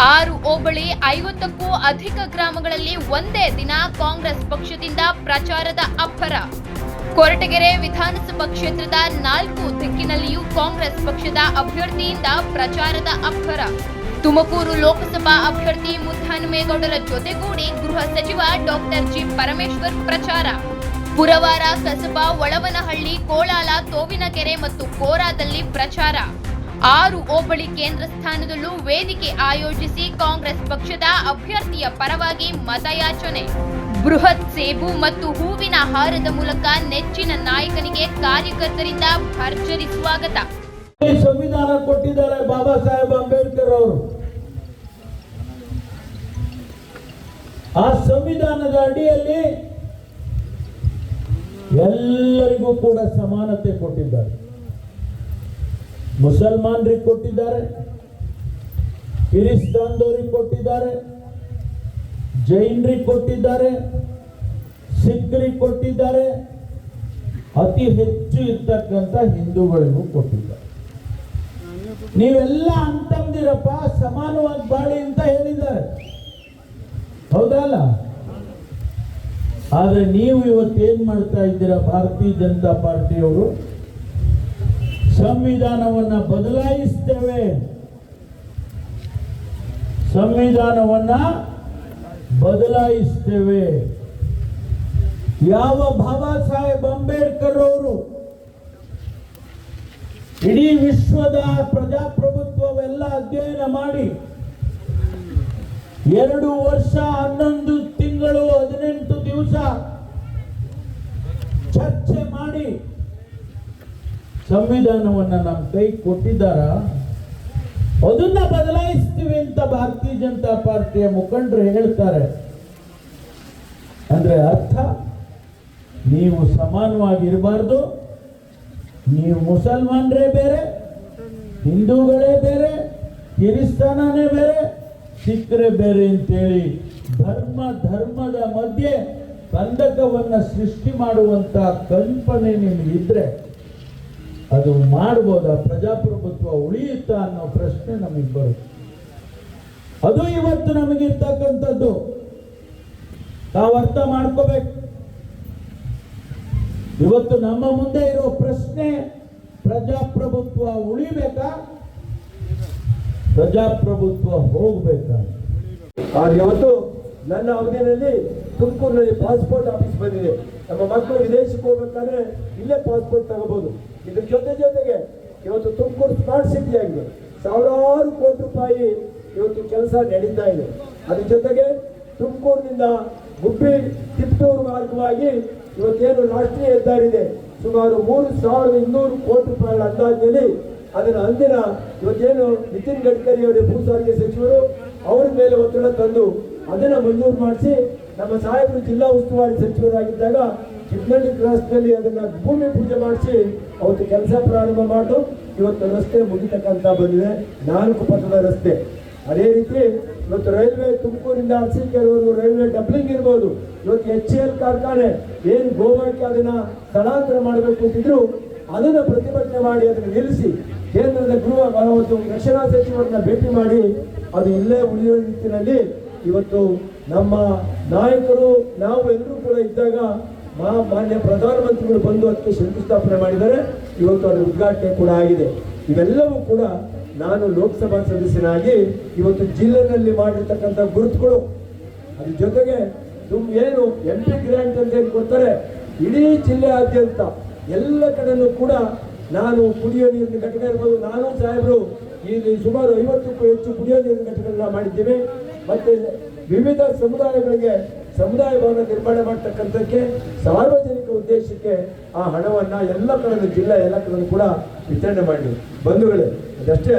6 ಹೋಬಳಿ 50ಕ್ಕೂ ಅಧಿಕ ಗ್ರಾಮಗಳಲ್ಲಿ ಒಂದೇ ದಿನ ಕಾಂಗ್ರೆಸ್ ಪಕ್ಷದಿಂದ ಪ್ರಚಾರದ ಅಬ್ಬರ. ಕೊರಟಗೆರೆ ವಿಧಾನಸಭಾ ಕ್ಷೇತ್ರದ 4 ದಿಕ್ಕಿನಲ್ಲಿಯೂ ಕಾಂಗ್ರೆಸ್ ಪಕ್ಷದ ಅಭ್ಯರ್ಥಿಯಿಂದ ಪ್ರಚಾರದ ಅಬ್ಬರ. ತುಮಕೂರು ಲೋಕಸಭಾ ಅಭ್ಯರ್ಥಿ ಮುದ್ದಹನುಮೇಗೌಡರ ಜೊತೆಗೂಡಿ ಗೃಹ ಸಚಿವ ಡಾಕ್ಟರ್ ಜಿ ಪರಮೇಶ್ವರ್ ಪ್ರಚಾರ. ಪುರವಾರ, ಕಸಬಾ, ಒಳವನಹಳ್ಳಿ, ಕೋಳಾಲ, ತೋವಿನಕೆರೆ ಮತ್ತು ಕೋರಾದಲ್ಲಿ ಪ್ರಚಾರ. 6 ಹೋಬಳಿ ಕೇಂದ್ರ ಸ್ಥಾನದಲ್ಲೂ ವೇದಿಕೆ ಆಯೋಜಿಸಿ ಕಾಂಗ್ರೆಸ್ ಪಕ್ಷದ ಅಭ್ಯರ್ಥಿಯ ಪರವಾಗಿ ಮತಯಾಚನೆ. ಬೃಹತ್ ಸೇಬು ಮತ್ತು ಹೂವಿನ ಹಾರದ ಮೂಲಕ ನೆಚ್ಚಿನ ನಾಯಕನಿಗೆ ಕಾರ್ಯಕರ್ತರಿಂದ ಭರ್ಜರಿ ಸ್ವಾಗತ. ಸಂವಿಧಾನ ಕೊಟ್ಟಿದ್ದಾರೆ ಬಾಬಾ ಸಾಹೇಬ್ ಅಂಬೇಡ್ಕರ್ ಅವರು. ಆ ಸಂವಿಧಾನದ ಅಡಿಯಲ್ಲಿ ಎಲ್ಲರಿಗೂ ಕೂಡ ಸಮಾನತೆ ಕೊಟ್ಟಿದ್ದಾರೆ. ಮುಸಲ್ಮಾನರಿಗೆ ಕೊಟ್ಟಿದ್ದಾರೆ, ಕ್ರಿಸ್ತಾನದವರಿಗೆ ಕೊಟ್ಟಿದ್ದಾರೆ, ಜೈನರಿಗೆ ಕೊಟ್ಟಿದ್ದಾರೆ, ಸಿಖ್ರಿಗೆ ಕೊಟ್ಟಿದ್ದಾರೆ, ಅತಿ ಹೆಚ್ಚು ಇರ್ತಕ್ಕಂಥ ಹಿಂದೂಗಳಿಗೂ ಕೊಟ್ಟಿದ್ದಾರೆ. ನೀವೆಲ್ಲ ಅಂತಂದಿರಪ್ಪ ಸಮಾನವಾಗಿ ಬಾಳಿ ಅಂತ ಹೇಳಿದ್ದಾರೆ, ಹೌದಲ್ಲ? ಆದ್ರೆ ನೀವು ಇವತ್ತೇನ್ ಮಾಡ್ತಾ ಇದ್ದೀರಾ? ಭಾರತೀಯ ಜನತಾ ಪಾರ್ಟಿಯವರು ಸಂವಿಧಾನವನ್ನ ಬದಲಾಯಿಸ್ತೇವೆ, ಸಂವಿಧಾನವನ್ನ ಬದಲಾಯಿಸ್ತೇವೆ. ಯಾವ ಬಾಬಾ ಸಾಹೇಬ್ ಅಂಬೇಡ್ಕರ್ ಅವರು ಇಡೀ ವಿಶ್ವದ ಪ್ರಜಾಪ್ರಭುತ್ವವೆಲ್ಲ ಅಧ್ಯಯನ ಮಾಡಿ 2 ವರ್ಷ 11 ತಿಂಗಳು 18 ದಿವಸ ಚರ್ಚೆ ಮಾಡಿ ಸಂವಿಧಾನವನ್ನ ನಮ್ಮ ಕೈ ಕೊಟ್ಟಿದ್ದಾರ, ಅದನ್ನ ಬದಲಾಯಿಸ್ತೀವಿ ಅಂತ ಭಾರತೀಯ ಜನತಾ ಪಾರ್ಟಿಯ ಮುಖಂಡರು ಹೇಳ್ತಾರೆ. ಅಂದ್ರೆ ಅರ್ಥ, ನೀವು ಸಮಾನವಾಗಿರಬಾರ್ದು, ನೀವು ಮುಸಲ್ಮಾನರೇ ಬೇರೆ, ಹಿಂದೂಗಳೇ ಬೇರೆ, ಕ್ರಿಸ್ತಾನನೇ ಬೇರೆ, ಸಿಖ್ರೇ ಬೇರೆ ಅಂತೇಳಿ ಧರ್ಮದ ಮಧ್ಯೆ ಕಂದಕವನ್ನ ಸೃಷ್ಟಿ ಮಾಡುವಂತ ಕಲ್ಪನೆ ನಿಮಗಿದ್ರೆ ಅದು ಮಾಡಬಹುದಾ? ಪ್ರಜಾಪ್ರಭುತ್ವ ಉಳಿಯುತ್ತಾ ಅನ್ನೋ ಪ್ರಶ್ನೆ ನಮಗೆ ಬರುತ್ತೆ. ಅದು ಇವತ್ತು ನಮಗಿರ್ತಕ್ಕಂಥದ್ದು. ನಾವು ಅರ್ಥ ಮಾಡ್ಕೋಬೇಕು. ಇವತ್ತು ನಮ್ಮ ಮುಂದೆ ಇರೋ ಪ್ರಶ್ನೆ, ಪ್ರಜಾಪ್ರಭುತ್ವ ಉಳಿಬೇಕಾ, ಪ್ರಜಾಪ್ರಭುತ್ವ ಹೋಗ್ಬೇಕಾ? ಇವತ್ತು ನನ್ನ ಅವಧಿಯಲ್ಲಿ ತುಮಕೂರಿನಲ್ಲಿ ಪಾಸ್ಪೋರ್ಟ್ ಆಫೀಸ್ ಬಂದಿದೆ. ನಮ್ಮ ಮಕ್ಕಳು ವಿದೇಶಕ್ಕೆ ಹೋಗ್ಬೇಕಾದ್ರೆ ಇಲ್ಲೇ ಪಾಸ್ಪೋರ್ಟ್ ತಗೋಬಹುದು. ಇದ್ರ ಜೊತೆಗೆ ಇವತ್ತು ತುಮಕೂರು ಸ್ಮಾರ್ಟ್ ಸಿಟಿ ಆಗಿದೆ. 1000 ಕೋಟಿ ರೂಪಾಯಿ ಇವತ್ತು ಕೆಲಸ ನಡೀತಾ ಇದೆ. ಅದ್ರ ಜೊತೆಗೆ ತುಮಕೂರಿನಿಂದ ಗುಬ್ಬಿ ತಿಪ್ಟೂರು ಮಾರ್ಗವಾಗಿ ಇವತ್ತೇನು ರಾಷ್ಟ್ರೀಯ ಹೆದ್ದಾರಿ ಇದೆ, ಸುಮಾರು 3200 ಕೋಟಿ ರೂಪಾಯಿಗಳ ಅಂದಾಜಿನಲ್ಲಿ ಅದನ್ನು ಅಂದಿನ ಇವತ್ತೇನು ನಿತಿನ್ ಗಡ್ಕರಿ ಅವರ ಭೂ ಸಾರಿಗೆ ಸಚಿವರು ಅವ್ರ ಮೇಲೆ ಒತ್ತಡ ತಂದು ಅದನ್ನು ಮಂಜೂರು ಮಾಡಿಸಿ, ನಮ್ಮ ಸಾಹೇಬರು ಜಿಲ್ಲಾ ಉಸ್ತುವಾರಿ ಸಚಿವರಾಗಿದ್ದಾಗ ಚಿಕ್ಕನಹಳ್ಳಿ ಕ್ರಾಸ್ನಲ್ಲಿ ಅದನ್ನ ಭೂಮಿ ಪೂಜೆ ಮಾಡಿಸಿ ಅವತ್ತು ಕೆಲಸ ಪ್ರಾರಂಭ ಮಾಡಿ ಇವತ್ತು ರಸ್ತೆ ಮುಗಿತಕ್ಕಂತ ಬಂದಿದೆ, 4 ಪಥದ ರಸ್ತೆ. ಅದೇ ರೀತಿ ಇವತ್ತು ರೈಲ್ವೆ ತುಮಕೂರಿಂದ ಅರಸೀಕೆರೆವರೆಗೂ ರೈಲ್ವೆ ಡಬ್ಲಿಂಗ್ ಇರ್ಬೋದು. ಇವತ್ತು HCL ಕಾರ್ಖಾನೆ ಏನು ಗೋವಾಕ್ಕೆ ಅದನ್ನ ಸ್ಥಳಾಂತರ ಮಾಡಬೇಕು ಅಂತಿದ್ರು, ಅದನ್ನು ಪ್ರತಿಭಟನೆ ಮಾಡಿ ಅದನ್ನು ನಿಲ್ಲಿಸಿ ಕೇಂದ್ರದ ಗೃಹ ಮತ್ತು ರಕ್ಷಣಾ ಸಚಿವರನ್ನ ಭೇಟಿ ಮಾಡಿ ಅದು ಇಲ್ಲೇ ಉಳಿಯುವ ನಿಟ್ಟಿನಲ್ಲಿ ಇವತ್ತು ನಮ್ಮ ನಾಯಕರು ನಾವು ಎಲ್ಲರೂ ಕೂಡ ಇದ್ದಾಗ ಮಾನ್ಯ ಪ್ರಧಾನಮಂತ್ರಿಗಳು ಬಂದು ಅದಕ್ಕೆ ಶಂಕುಸ್ಥಾಪನೆ ಮಾಡಿದ್ದಾರೆ. ಇವತ್ತು ಅದರ ಉದ್ಘಾಟನೆ ಕೂಡ ಆಗಿದೆ. ಇವೆಲ್ಲವೂ ಕೂಡ ನಾನು ಲೋಕಸಭಾ ಸದಸ್ಯನಾಗಿ ಇವತ್ತು ಜಿಲ್ಲೆನಲ್ಲಿ ಮಾಡಿರ್ತಕ್ಕಂಥ ಗುರುತುಗಳು. ಅದ್ರ ಜೊತೆಗೆ ಏನು MP ಗ್ರಾಂಟ್ ಅಂತ ಏನು ಕೊಡ್ತಾರೆ, ಇಡೀ ಜಿಲ್ಲೆಯಾದ್ಯಂತ ಎಲ್ಲ ಕಡೆನೂ ಕೂಡ ನಾನು ಕುಡಿಯೋ ನೀರಿನ ಘಟಕ ಇರ್ಬೋದು, ನಾನು ಸಾಹೇಬರು ಇಲ್ಲಿ ಸುಮಾರು 50ಕ್ಕೂ ಹೆಚ್ಚು ಕುಡಿಯೋ ನೀರಿನ ಘಟಕಗಳನ್ನ ಮಾಡಿದ್ದೇವೆ. ಮತ್ತೆ ವಿವಿಧ ಸಮುದಾಯಗಳಿಗೆ ಸಮುದಾಯ ಭವನ ನಿರ್ಮಾಣ ಮಾಡ್ತಕ್ಕಂಥಕ್ಕೆ ಸಾರ್ವಜನಿಕ ಉದ್ದೇಶಕ್ಕೆ ಆ ಹಣವನ್ನ ಎಲ್ಲ ಕಡೆ ಜಿಲ್ಲೆ ಎಲ್ಲ ಕಡೆ ಕೂಡ ವಿತರಣೆ ಮಾಡಿ ಬಂಧುಗಳೇ. ಅದಷ್ಟೇ